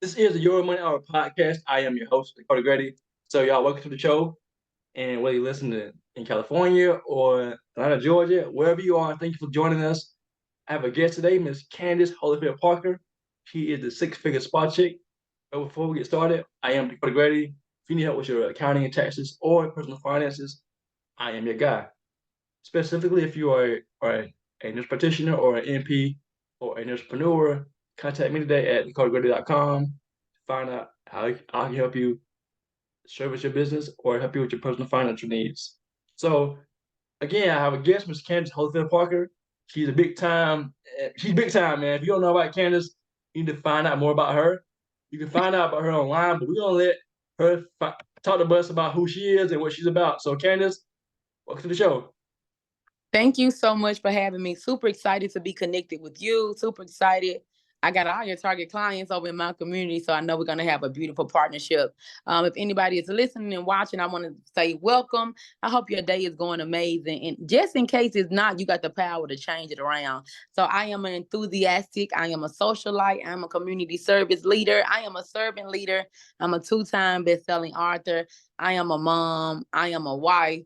This is the Your Money Hour podcast. I am your host, Dakota Grady. So, y'all, welcome to the show. And whether you listen to in California or Atlanta, Georgia, wherever you are, thank you for joining us. I have a guest today, Miss Candace Holyfield Parker. She is the six-figure spot chick. But before we get started, I am Dakota Grady. If you need help with your accounting and taxes or personal finances, I am your guy. Specifically, if you are a nurse practitioner or an NP or a nursepreneur, contact me today at dakotagrady.com to find out how I can help you service your business or help you with your personal financial needs. So, again, I have a guest, Miss Candace Holyfield Parker. She's a big time. She's big time, man. If you don't know about Candace, you need to find out more about her. You can find out about her online, but we're gonna let her talk to us about who she is and what she's about. So, Candace, welcome to the show. Thank you so much for having me. Super excited to be connected with you. Super excited. I got all your target clients over in my community, so I know we're going to have a beautiful partnership. If anybody is listening and watching, I want to say welcome. I hope your day is going amazing. And just in case it's not, you got the power to change it around. So I am an enthusiastic. I am a socialite. I'm a community service leader. I am a servant leader. I'm a 2-time best-selling author. I am a mom. I am a wife.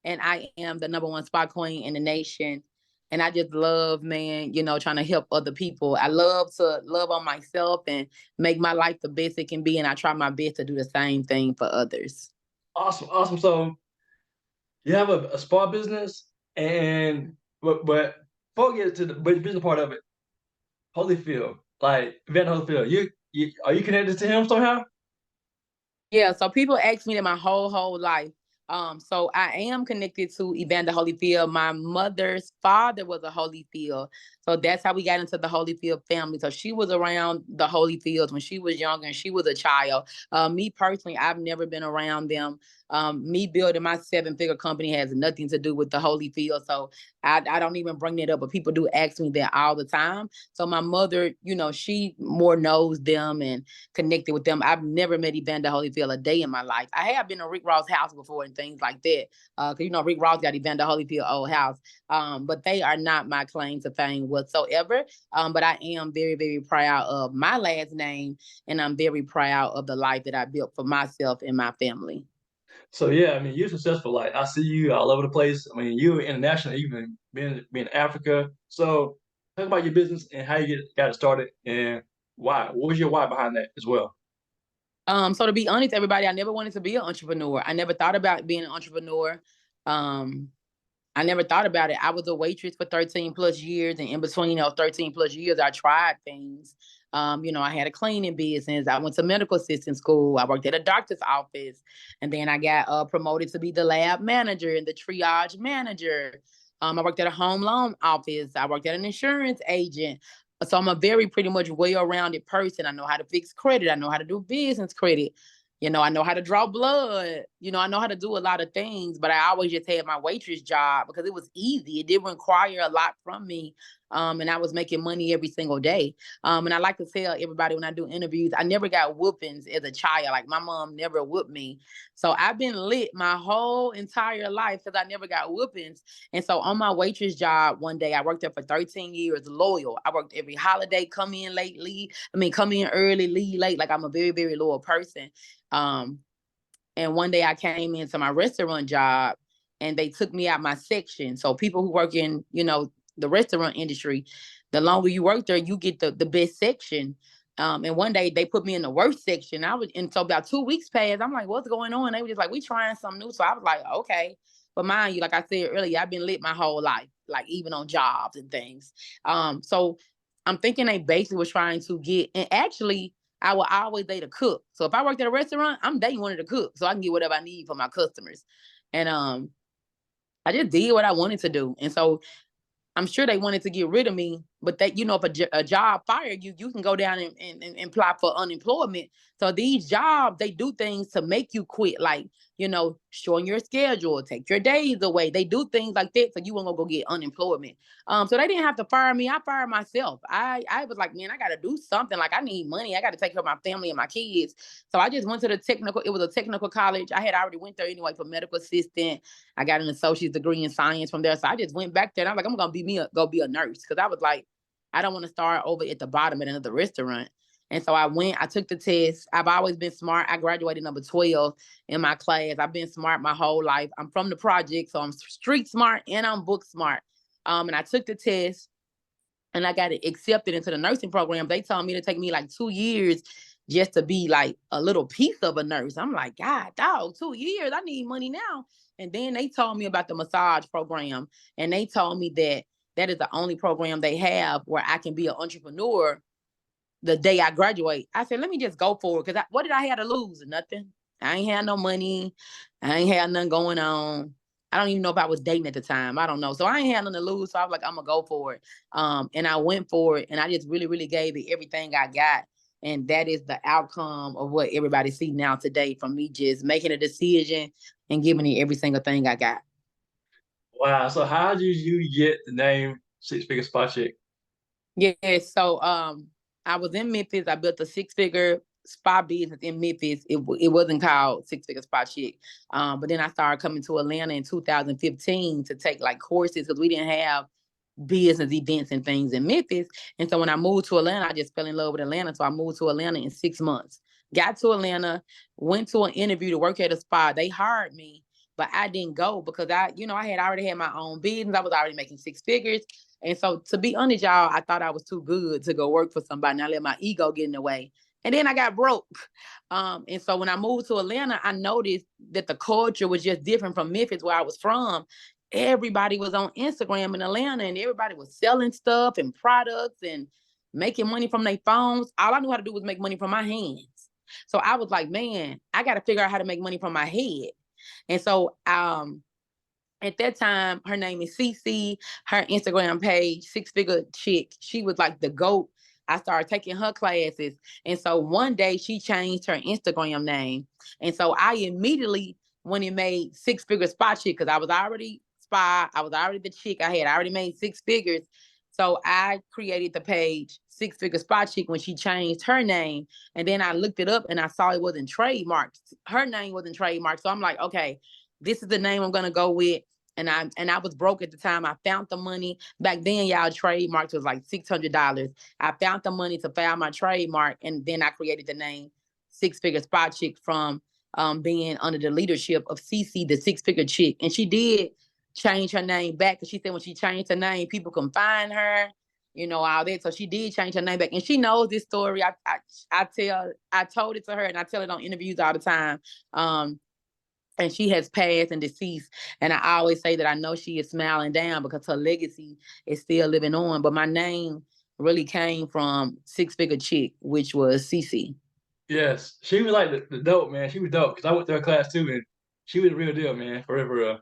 And I am the number one spot queen in the nation. And I just love, man, trying to help other people. I love to love on myself and make my life the best it can be. And I try my best to do the same thing for others. Awesome, awesome. So you have a spa business, and but before we get to the business part of it, Holyfield, like Van Holyfield, you are you connected to him somehow? Yeah, so people ask me that my whole life. So I am connected to Evander Holyfield. My mother's father was a Holyfield. So that's how we got into the Holyfield family. So she was around the Holyfields when she was younger and she was a child. Me personally, I've never been around them. Me building my 7-figure company has nothing to do with the Holyfield. So I don't even bring that up, but people do ask me that all the time. So my mother, she more knows them and connected with them. I've never met Evander Holyfield a day in my life. I have been to Rick Ross' house before and things like that. Because, Rick Ross got Evander Holyfield old house. But they are not my claim to fame whatsoever. But I am very, very proud of my last name. And I'm very proud of the life that I built for myself and my family. So yeah, I mean you're successful. Like I see you all over the place. I mean you're international, even being in Africa. So talk about your business and how you got it started and why. What was your why behind that as well? So to be honest, everybody, I never wanted to be an entrepreneur. I never thought about being an entrepreneur. Um, I never thought about it. I was a waitress for 13 plus years. And in between those 13 plus years, I tried things. I had a cleaning business. I went to medical assistant school. I worked at a doctor's office. And then I got promoted to be the lab manager and the triage manager. I worked at a home loan office. I worked at an insurance agent. So I'm a very pretty much well-rounded person. I know how to fix credit. I know how to do business credit. I know how to draw blood. I know how to do a lot of things, but I always just had my waitress job because it was easy. It didn't require a lot from me. And I was making money every single day. And I like to tell everybody when I do interviews, I never got whoopings as a child. Like my mom never whooped me. So I've been lit my whole entire life because I never got whoopings. And so on my waitress job one day, I worked there for 13 years, loyal. I worked every holiday, come in late, leave. Come in early, leave late. Like I'm a very, very loyal person. And one day I came into my restaurant job and they took me out my section. So people who work in, the restaurant industry, the longer you work there, you get the best section. And one day they put me in the worst section. And so about 2 weeks passed. I'm like, what's going on? They were just like, we trying something new. So I was like, okay. But mind you, like I said earlier, I've been lit my whole life, like even on jobs and things. So I'm thinking they basically was trying to get, and actually I will always date a cook. So if I worked at a restaurant, I'm dating one of the cooks so I can get whatever I need for my customers. And I just did what I wanted to do. And so I'm sure they wanted to get rid of me, but that, if a job fired you, you can go down and apply for unemployment. So these jobs, they do things to make you quit, like, shorten your schedule, take your days away. They do things like that so you won't go get unemployment. So they didn't have to fire me. I fired myself. I was like, man, I got to do something. Like I need money. I got to take care of my family and my kids. So I just went to it was a technical college. I had already went there anyway for medical assistant. I got an associate's degree in science from there. So I just went back there and I'm like, I'm going to go be a nurse. Cause I was like, I don't want to start over at the bottom at another restaurant. And so I took the test. I've always been smart. I graduated number 12 in my class. I've been smart my whole life. I'm from the project, so I'm street smart and I'm book smart. And I took the test and I got accepted into the nursing program. They told me to take me like 2 years just to be like a little piece of a nurse. I'm like, God, dog, 2 years. I need money now. And then they told me about the massage program. And they told me that that is the only program they have where I can be an entrepreneur the day I graduate. I said, let me just go for it. Because what did I have to lose? Nothing. I ain't had no money. I ain't had nothing going on. I don't even know if I was dating at the time. I don't know. So I ain't had nothing to lose. So I was like, I'm going to go for it. And I went for it. And I just really, really gave it everything I got. And that is the outcome of what everybody see now today from me just making a decision and giving it every single thing I got. Wow. So how did you get the name Six Figure Spot Chick? Yeah. So I was in Memphis. I built a 6-figure spa business in Memphis. It wasn't called 6-figure Spot Chick. But then I started coming to Atlanta in 2015 to take like courses because we didn't have business events and things in Memphis. And so when I moved to Atlanta, I just fell in love with Atlanta. So I moved to Atlanta in 6 months. Got to Atlanta, went to an interview to work at a spa. They hired me, but I didn't go because I had already had my own business. I was already making 6 figures. And so to be honest, y'all, I thought I was too good to go work for somebody. And I let my ego get in the way. And then I got broke. And so when I moved to Atlanta, I noticed that the culture was just different from Memphis, where I was from. Everybody was on Instagram in Atlanta and everybody was selling stuff and products and making money from their phones. All I knew how to do was make money from my hands. So I was like, man, I got to figure out how to make money from my head. And so at that time, her name is CC, her Instagram page, 6-figure chick. She was like the GOAT. I started taking her classes. And so one day she changed her Instagram name. And so I immediately went and made 6-figure Spot Chick because I was already spy. I was already the chick. I had already made 6 figures. So I created the page 6-figure Spot Chick when she changed her name. And then I looked it up and I saw it wasn't trademarked. Her name wasn't trademarked. So I'm like, okay, this is the name I'm going to go with. And I was broke at the time. I found the money. Back then, y'all, trademarks was like $600. I found the money to file my trademark. And then I created the name 6-figure Spot Chick from being under the leadership of CC, the 6-figure chick. And she did change her name back because she said when she changed her name, people can find her, all that. So she did change her name back. And she knows this story. I told it to her and I tell it on interviews all the time. And she has passed and deceased. And I always say that I know she is smiling down because her legacy is still living on. But my name really came from 6-figure chick, which was CC. Yes. She was like the dope, man. She was dope because I went to her class too, and she was the real deal, man. For real.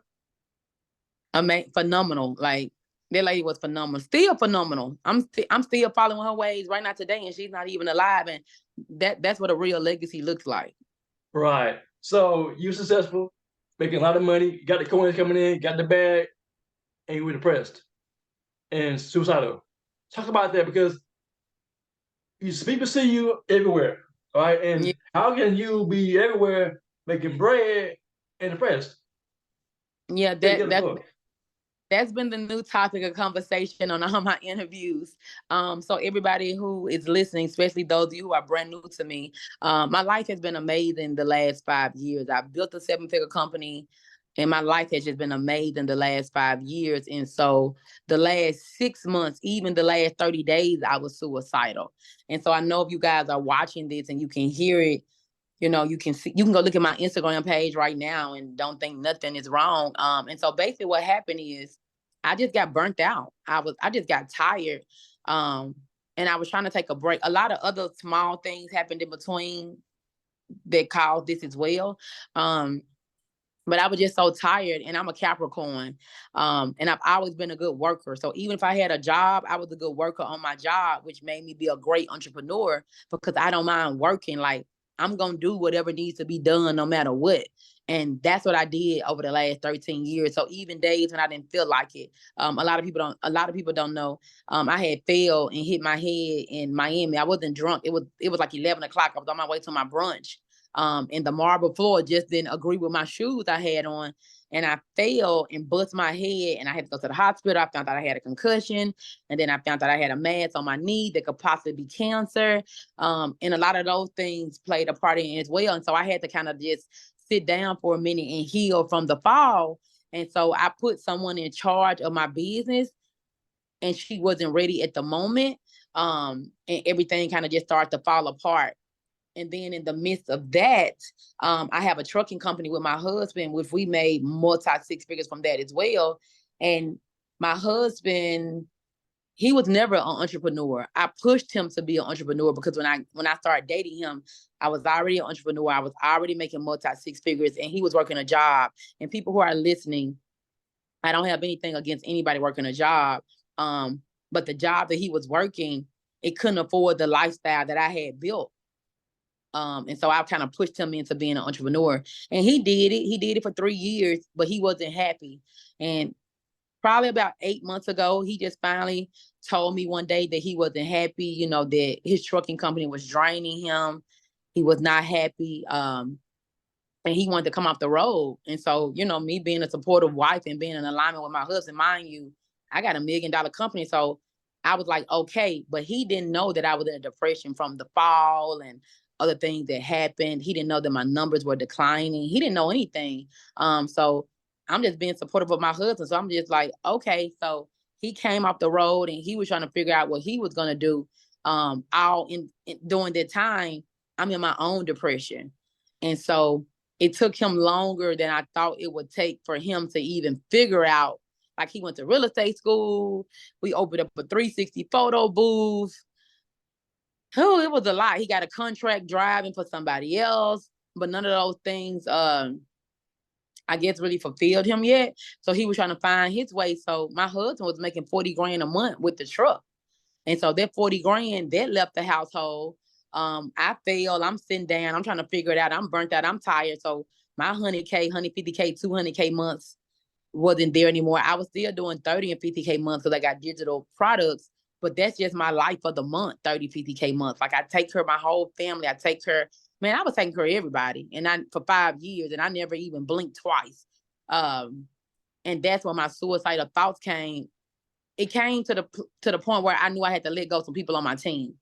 Phenomenal. Like, that lady was phenomenal. Still phenomenal. I'm still following her ways right now today, and she's not even alive. And that's what a real legacy looks like. Right. So you successful, making a lot of money, got the coins coming in, got the bag, and you were depressed and suicidal. Talk about that because people see you everywhere, right? And Yeah. how can you be everywhere making bread and depressed? Yeah, that's been the new topic of conversation on all my interviews. So everybody who is listening, especially those of you who are brand new to me, my life has been amazing the last 5 years. I've built a 7-figure company and my life has just been amazing the last 5 years. And so the last 6 months, even the last 30 days, I was suicidal. And so I know if you guys are watching this and you can hear it, you can go look at my Instagram page right now and don't think nothing is wrong. And so basically what happened is I just got burnt out. I just got tired. And I was trying to take a break. A lot of other small things happened in between that caused this as well. But I was just so tired, and I'm a Capricorn. And I've always been a good worker. So even if I had a job, I was a good worker on my job, which made me be a great entrepreneur because I don't mind working. Like, I'm going to do whatever needs to be done no matter what. And that's what I did over the last 13 years. So even days when I didn't feel like it, a lot of people don't know. I had fell and hit my head in Miami. I wasn't drunk. It was like 11 o'clock. I was on my way to my brunch. And the marble floor just didn't agree with my shoes I had on. and I fell and bust my head, and I had to go to the hospital. I found out I had a concussion, and then I found out I had a mass on my knee that could possibly be cancer. And a lot of those things played a part in it as well. And so I had to kind of just sit down for a minute and heal from the fall. And so I put someone in charge of my business, and she wasn't ready at the moment. And everything kind of just started to fall apart. And then in the midst of that, I have a trucking company with my husband, which we made multi-six figures from that as well. And my husband, he was never an entrepreneur. I pushed him to be an entrepreneur because when I started dating him, I was already an entrepreneur. I was already making multi-six figures, and he was working a job. And people who are listening, I don't have anything against anybody working a job. But the job that he was working, it couldn't afford the lifestyle that I had built. And so I kind of pushed him into being an entrepreneur, and he did it. He did it for 3 years, but he wasn't happy. And probably about 8 months ago, he just finally told me one day that he wasn't happy, you know, that his trucking company was draining him. He was not happy. And he wanted to come off the road. And so, you know, me being a supportive wife and being in alignment with my husband, mind you, I got $1 million company. So I was like, okay, but he didn't know that I was in a depression from the fall and other things that happened. He didn't know that my numbers were declining. He didn't know anything. So I'm just being supportive of my husband. So I'm just like, okay. So he came off the road and he was trying to figure out what he was going to do. All during that time, I'm in my own depression. And so it took him longer than I thought it would take for him to even figure out. Like, he went to real estate school. We opened up a 360 photo booth. Oh, it was a lot. He got a contract driving for somebody else, but none of those things, I guess, really fulfilled him yet. So he was trying to find his way. So my husband was making 40 grand a month with the truck. And so that 40 grand, that left the household. I failed. I'm sitting down. I'm trying to figure it out. I'm burnt out. I'm tired. So my 100K, 150K, 200K months wasn't there anymore. I was still doing 30 and 50K months because I got digital products, but that's just my life for the month, 30, 50K months. Like, I take care of my whole family. I take care, man, I was taking care of everybody. And for 5 years, and I never even blinked twice. And that's when my suicidal thoughts came. It came to the point where I knew I had to let go some people on my team.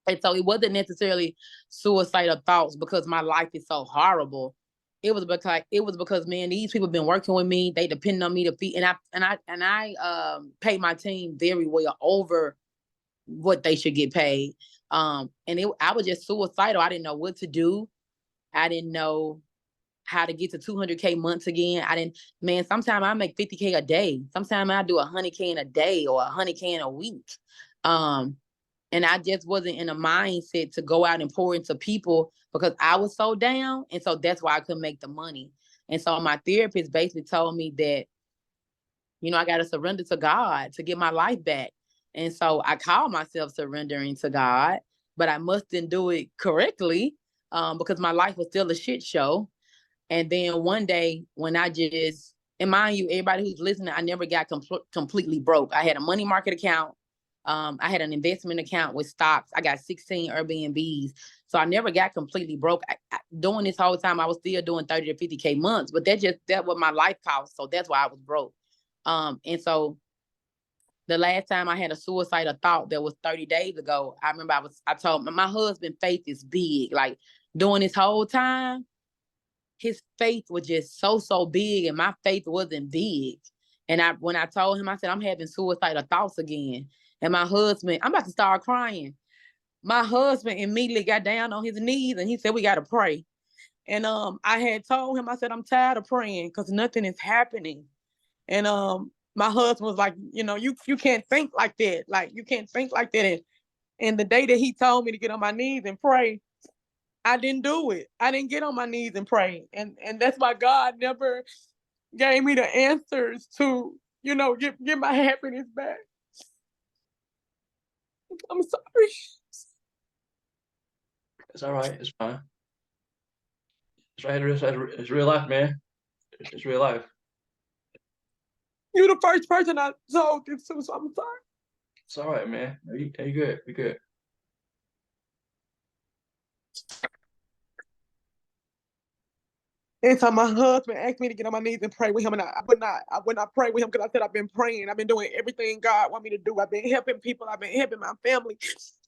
And so it wasn't necessarily suicidal thoughts because my life is so horrible. It was because man, these people have been working with me. They depend on me to feed, and I pay my team very well over what they should get paid. I was just suicidal. I didn't know what to do. I didn't know how to get to 200K months again. Sometimes I make 50K a day. Sometimes I do 100K in a day or 100K in a week. And I just wasn't in a mindset to go out and pour into people because I was so down. And so that's why I couldn't make the money. And so my therapist basically told me that, you know, I got to surrender to God to get my life back. And so I call myself surrendering to God, but I mustn't do it correctly because my life was still a shit show. And then one day when and mind you, everybody who's listening, I never got completely broke. I had a money market account. I had an investment account with stocks. I got 16 Airbnbs. So I never got completely broke. During this whole time, I was still doing 30 to 50K months, but that what my life cost. So that's why I was broke. And so the last time I had a suicidal thought that was 30 days ago, I remember I told my husband, faith is big. Like, during this whole time, his faith was just so big, and my faith wasn't big. And when I told him, I said, I'm having suicidal thoughts again. And my husband, I'm about to start crying. My husband immediately got down on his knees and he said, we got to pray. And I had told him, I said, I'm tired of praying because nothing is happening. And my husband was like, you know, you can't think like that. Like, you can't think like that. And the day that he told me to get on my knees and pray, I didn't do it. I didn't get on my knees and pray. And that's why God never gave me the answers to, you know, get my happiness back. I'm sorry. It's all right. It's fine. It's right. It's real life, man. It's real life. You're the first person I told this to, so I'm sorry. It's all right, man. You good. You good. Anytime my husband asked me to get on my knees and pray with him, and I would not pray with him because I said I've been praying. I've been doing everything God want me to do. I've been helping people. I've been helping my family.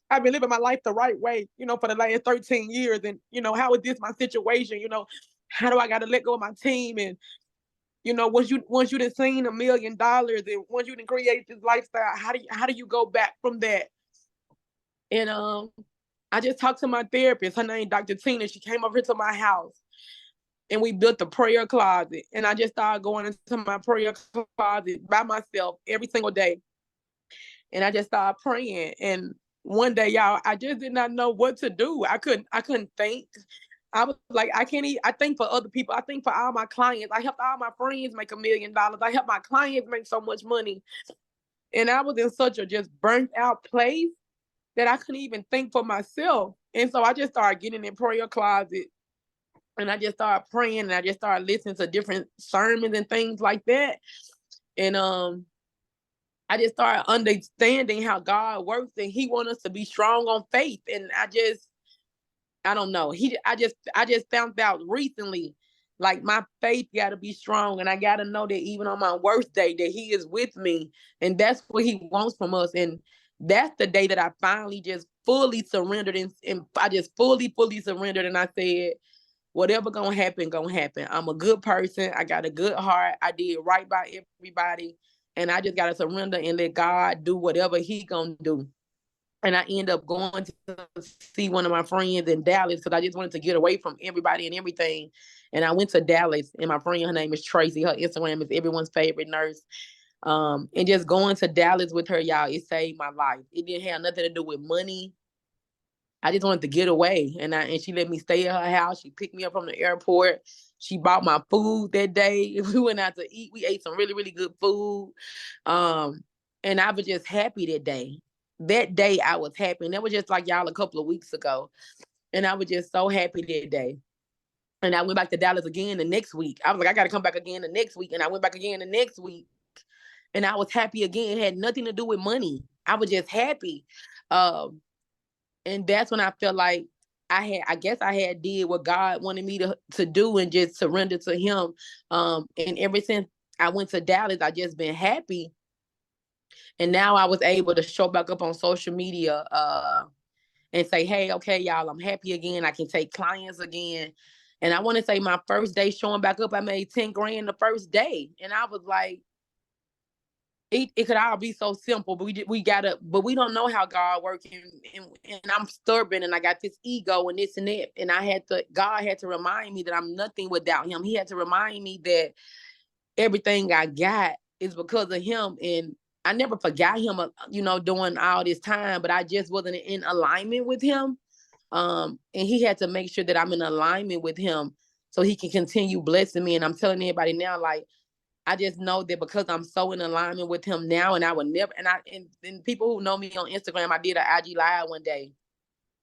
I've been living my life the right way, for the last 13 years. And, how is this my situation? How do I got to let go of my team? And, once you done seen $1 million and once you done create this lifestyle, how do you go back from that? And I just talked to my therapist. Her name Dr. Tina. She came over to my house. And we built a prayer closet. And I just started going into my prayer closet by myself every single day. And I just started praying. And one day, y'all, I just did not know what to do. I couldn't think. I was like, I think for other people. I think for all my clients. I helped all my friends make $1 million. I helped my clients make so much money. And I was in such a just burnt out place that I couldn't even think for myself. And so I just started getting in prayer closet. And I just started praying, and I just started listening to different sermons and things like that. And I just started understanding how God works, and He wants us to be strong on faith. And I don't know. I just found out recently, like my faith got to be strong, and I got to know that even on my worst day, that He is with me, and that's what He wants from us. And that's the day that I finally just fully surrendered, and I just fully surrendered, and I said, whatever gonna happen, gonna happen. I'm a good person. I got a good heart. I did right by everybody. And I just gotta surrender and let God do whatever He gonna do. And I end up going to see one of my friends in Dallas because I just wanted to get away from everybody and everything. And I went to Dallas, and my friend, her name is Tracy. Her Instagram is everyone's favorite nurse. And just going to Dallas with her, y'all, it saved my life. It didn't have nothing to do with money. I just wanted to get away, and she let me stay at her house. She picked me up from the airport. She bought my food that day. We went out to eat. We ate some really, really good food. And I was just happy that day. That day I was happy. And that was just like y'all a couple of weeks ago. And I was just so happy that day. And I went back to Dallas again the next week. I was like, I got to come back again the next week. And I went back again the next week. And I was happy again. It had nothing to do with money. I was just happy. And that's when I felt like I guess I had did what God wanted me to do and just surrender to Him. And ever since I went to Dallas, I just been happy. And now I was able to show back up on social media and say, hey, okay, y'all, I'm happy again. I can take clients again. And I want to say my first day showing back up, I made 10 grand the first day. And I was like, it could all be so simple, but but we don't know how God works, and I'm stubborn, and I got this ego and this and that, and God had to remind me that I'm nothing without Him. He had to remind me that everything I got is because of Him, and I never forgot Him, during all this time, but I just wasn't in alignment with Him, and He had to make sure that I'm in alignment with Him so He can continue blessing me. And I'm telling everybody now, like, I just know that because I'm so in alignment with Him now, and I would never, and people who know me on Instagram, I did an IG Live one day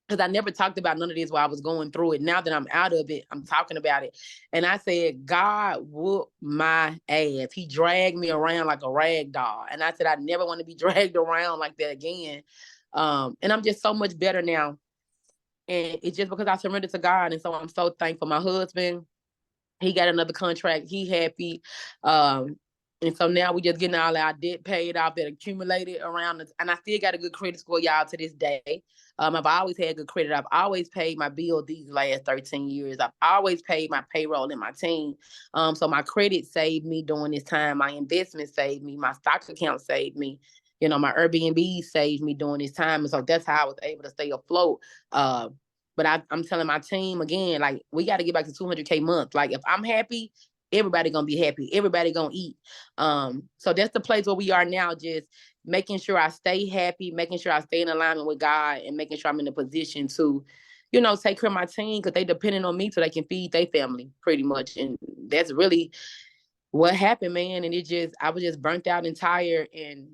because I never talked about none of this while I was going through it. Now that I'm out of it, I'm talking about it. And I said, God whooped my ass. He dragged me around like a rag doll. And I said, I never want to be dragged around like that again. And I'm just so much better now. And it's just because I surrendered to God. And so I'm so thankful. My husband, he got another contract. He happy. And so now we just getting all our debt paid off that accumulated around us. And I still got a good credit score, y'all, to this day. I've always had good credit. I've always paid my bill these last 13 years. I've always paid my payroll and my team. So my credit saved me during this time. My investment saved me. My stock account saved me. My Airbnb saved me during this time. And so that's how I was able to stay afloat. But I'm telling my team again, like, we got to get back to 200K month. Like, if I'm happy, everybody gonna be happy. Everybody gonna eat. So that's the place where we are now, just making sure I stay happy, making sure I stay in alignment with God, and making sure I'm in a position to, take care of my team, because they depending on me so they can feed their family pretty much. And that's really what happened, man. And I was just burnt out and tired, and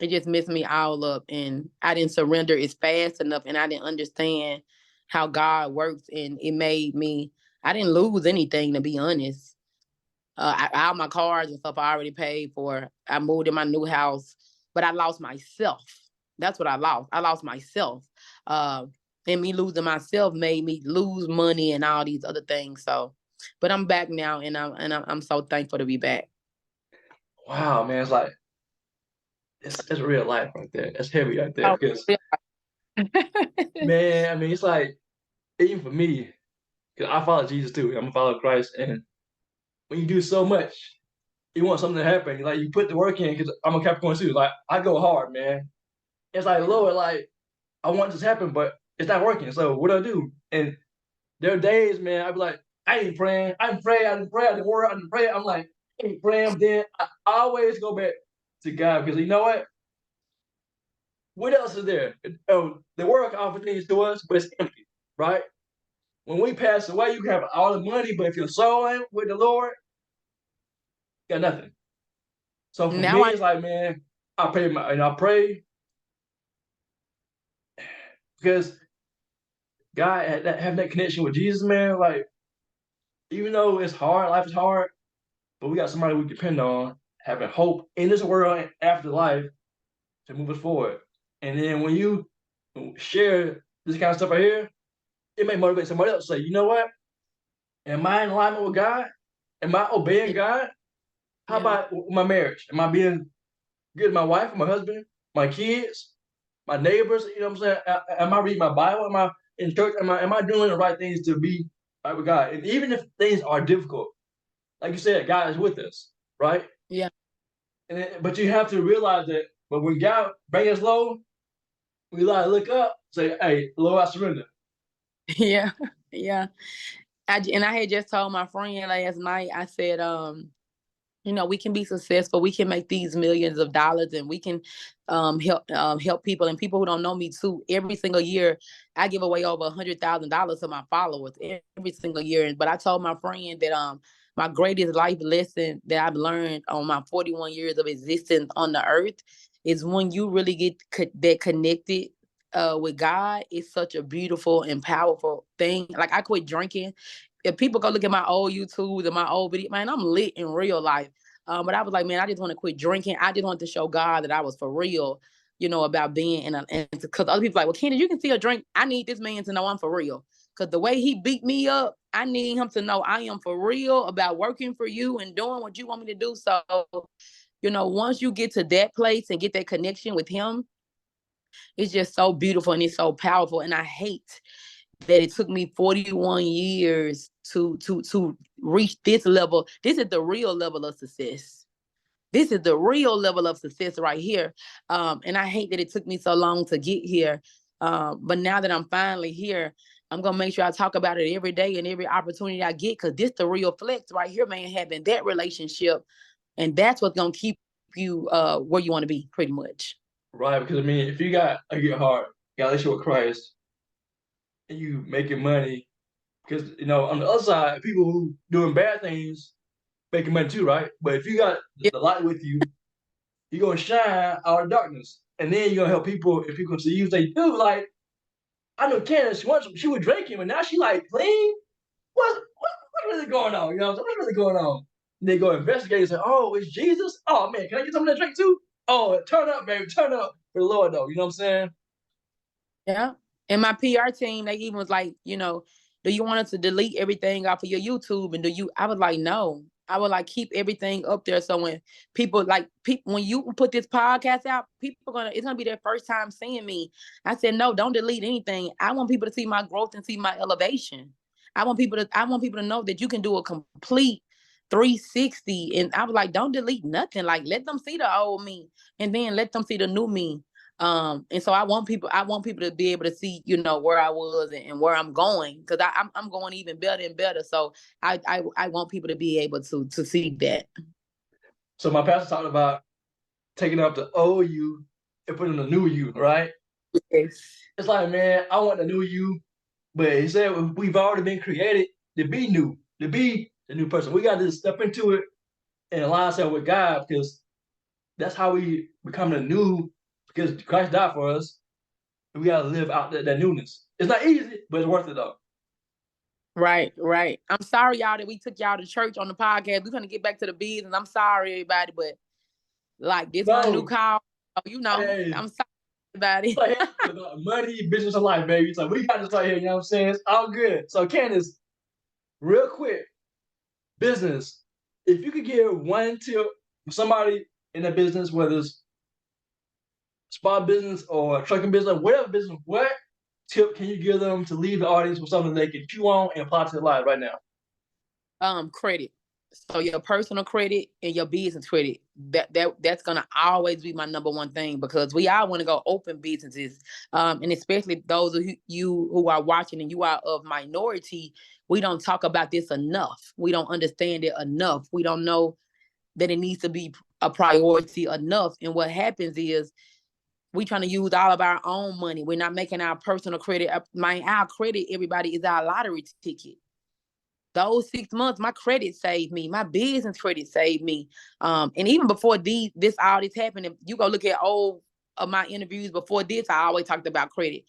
it just messed me all up, and I didn't surrender as fast enough, and I didn't understand how God works, and it made me, I didn't lose anything, to be honest. All my cars and stuff I already paid for. I moved in my new house, but I lost myself. That's what I lost. I lost myself. And me losing myself made me lose money and all these other things. So But I'm back now, and I'm so thankful to be back. Wow, man, it's like it's real life right there. It's heavy right there Oh, because yeah. man, I mean, it's like even for me, because I follow Jesus too. I'm a follower of Christ, and when you do so much, you want something to happen. Like you put the work in, because I'm a Capricorn too. Like I go hard, man. It's like Lord, like I want this to happen, but it's not working. So what do I do? And there are days, man, I'd be like, I ain't praying. I didn't pray. I didn't pray. I didn't work. I didn't pray. I'm like, I ain't praying. Then I always go back to God because you know what? What else is there? The world offers things to us, but it's empty, right? When we pass away, you can have all the money, but if your soul ain't with the Lord, you got nothing. So for Now me, it's like, man, I pray because God have that connection with Jesus, man. Like, even though it's hard, life is hard, but we got somebody we depend on, having hope in this world and after life to move us forward. And then when you share this kind of stuff right here, it may motivate somebody else to say, you know what? Am I in alignment with God? Am I obeying God? How about my marriage? Am I being good to my wife, my husband, my kids, my neighbors? You know what I'm saying? Am I reading my Bible? Am I in church? Am I doing the right things to be right with God? And even if things are difficult, like you said, God is with us, right? Yeah. But you have to realize that. But when God bring us low, we like look up, say, "Hey, Lord, I surrender." Yeah. Yeah. And I had just told my friend last night, I said, you know, we can be successful. We can make these millions of dollars, and we can help people, and people who don't know me too. Every single year, I give away over $100,000 to my followers every single year. But I told my friend that my greatest life lesson that I've learned on my 41 years of existence on the earth is when you really get that connected with God. It's such a beautiful and powerful thing. Like, I quit drinking. If people go look at my old YouTubes and my old video, man, I'm lit in real life. But I was like, man, I just want to quit drinking. I just want to show God that I was for real, you know, about being because other people are like, well, Candace, you can still drink. I need this man to know I'm for real. Because the way he beat me up, I need him to know I am for real about working for you and doing what you want me to do. So, you know, once you get to that place and get that connection with him, it's just so beautiful and it's so powerful. And I hate that it took me 41 years to reach this level. This is the real level of success. This is the real level of success right here. And I hate that it took me so long to get here. But now that I'm finally here, I'm going to make sure I talk about it every day and every opportunity I get, because this the real flex right here, man, having that relationship. And that's what's going to keep you where you want to be, pretty much. Right, because I mean, if you got a good heart, got a relationship with Christ, and you making money, because you know on the other side, people who doing bad things making money too, right? But if you got the light with you, you're gonna shine out of darkness, and then you're gonna help people. If people see you, say, "Dude, like I know Candace, she was drinking, but now she like clean. What's really going on? You know, what's really going on?" And they go investigate and say, "Oh, it's Jesus. Oh man, can I get some of that drink too? Oh, turn up, baby, turn up for the Lord, though." You know what I'm saying? Yeah. And my PR team, they even was like, you know, do you want us to delete everything off of your YouTube? And I was like, no. I would like keep everything up there. So when people when you put this podcast out, it's gonna be their first time seeing me. I said, no, don't delete anything. I want people to see my growth and see my elevation. I want people to know that you can do a complete 360. And I was like, don't delete nothing. Like, let them see the old me and then let them see the new me. And so I want people to be able to see, you know, where I was and where I'm going, because I'm going even better and better. So I want people to be able to see that. So my pastor talked about taking up the old you and putting the new you, right? Yes. It's like, man, I want the new you, but he said we've already been created to be new, to be the new person. We got to step into it and align ourselves with God, because that's how we become the new, because Christ died for us. And we got to live out that newness. It's not easy, but it's worth it though. Right. I'm sorry, y'all, that we took y'all to church on the podcast. We're going to get back to the business. I'm sorry, everybody, but like, this my new call. Oh, you know, hey. I'm sorry, everybody. Like, money, business, and life, baby. So we got this right here, you know what I'm saying? It's all good. So Candace, real quick, business, if you could give one tip for somebody in a business, whether it's spa business or trucking business, whatever business, what tip can you give them to leave the audience with something they can chew on and apply to their life right now? Credit. So your personal credit and your business credit, that's gonna always be my number one thing, because we all want to go open businesses, and especially those of you who are watching and you are of minority, we don't talk about this enough. We don't understand it enough. We don't know that it needs to be a priority enough. And what happens is we trying to use all of our own money. We're not making our personal credit. Our credit, everybody, is our lottery ticket. Those 6 months, my credit saved me. My business credit saved me. And even before all this happened, if you go look at all of my interviews before this, I always talked about credit.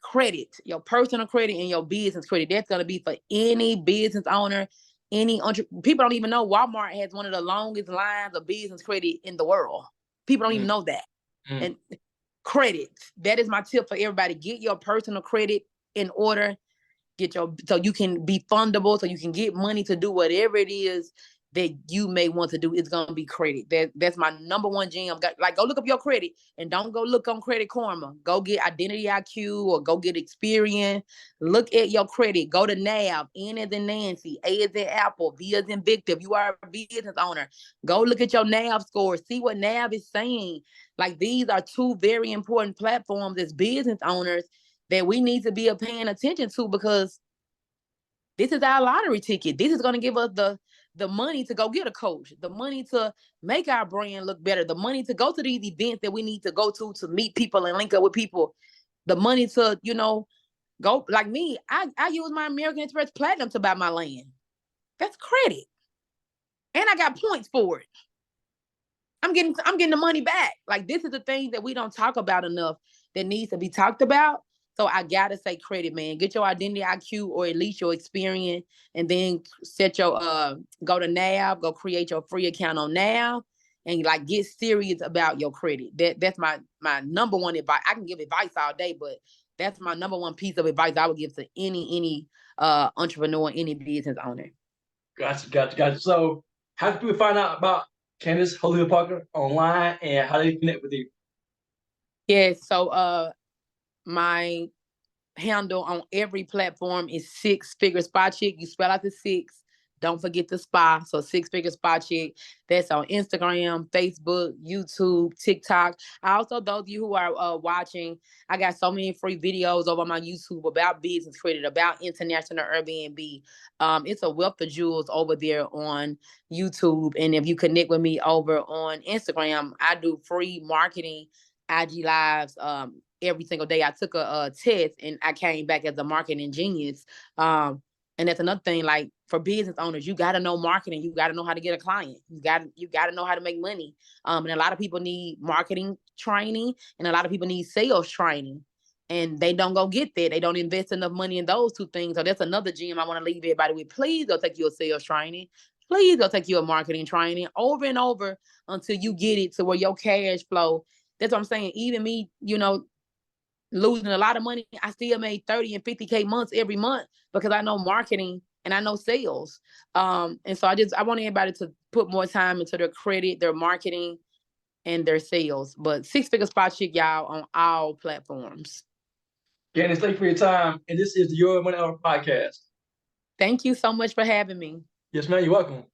Credit, your personal credit and your business credit. That's going to be for any business owner, people don't even know Walmart has one of the longest lines of business credit in the world. People don't even know that. And credit, that is my tip for everybody. Get your personal credit in order. So you can be fundable, so you can get money to do whatever it is that you may want to do. It's gonna be credit. That's my number one gem. Like, go look up your credit, and don't go look on Credit Karma. Go get Identity IQ or go get Experian. Look at your credit. Go to NAV. N as in Nancy, A as in Apple, V as in Victor. If you are a business owner, go look at your NAV score. See what NAV is saying. Like, these are two very important platforms as business owners that we need to be paying attention to, because this is our lottery ticket. This is going to give us the money to go get a coach, the money to make our brand look better, the money to go to these events that we need to go to meet people and link up with people, the money to, go. Like me, I use my American Express Platinum to buy my land. That's credit. And I got points for it. I'm getting the money back. Like, this is the thing that we don't talk about enough that needs to be talked about. So I gotta say credit, man. Get your Identity IQ or at least your Experian, and then set your go to NAV, go create your free account on NAV, and like get serious about your credit. That's my number one advice. I can give advice all day, but that's my number one piece of advice I would give to any entrepreneur, any business owner. Gotcha. So how can people find out about Candace Holyfield Parker online, and how do they connect with you? Yeah, so my handle on every platform is 6 Figure Spa Chick. You spell out the 6. Don't forget the spa. So 6 Figure Spa Chick. That's on Instagram, Facebook, YouTube, TikTok. Also, those of you who are watching, I got so many free videos over my YouTube about business credit, about international Airbnb. It's a wealth of jewels over there on YouTube. And if you connect with me over on Instagram, I do free marketing IG lives every single day. I took a test and I came back as a marketing genius. And that's another thing, like, for business owners, you got to know marketing. You got to know how to get a client. You got to know how to make money. And a lot of people need marketing training, and a lot of people need sales training, and they don't go get that. They don't invest enough money in those two things. So that's another gem I want to leave everybody with. Please go take your sales training. Please go take your marketing training over and over until you get it to where your cash flow. That's what I'm saying. Even me, losing a lot of money, I still made 30 and 50K months every month, because I know marketing and I know sales. And so I want everybody to put more time into their credit, their marketing, and their sales. But 6 Figure Spa Chick, y'all, on all platforms. Candace, thank you for your time. And this is the Your Money Hour podcast. Thank you so much for having me. Yes, ma'am. You're welcome.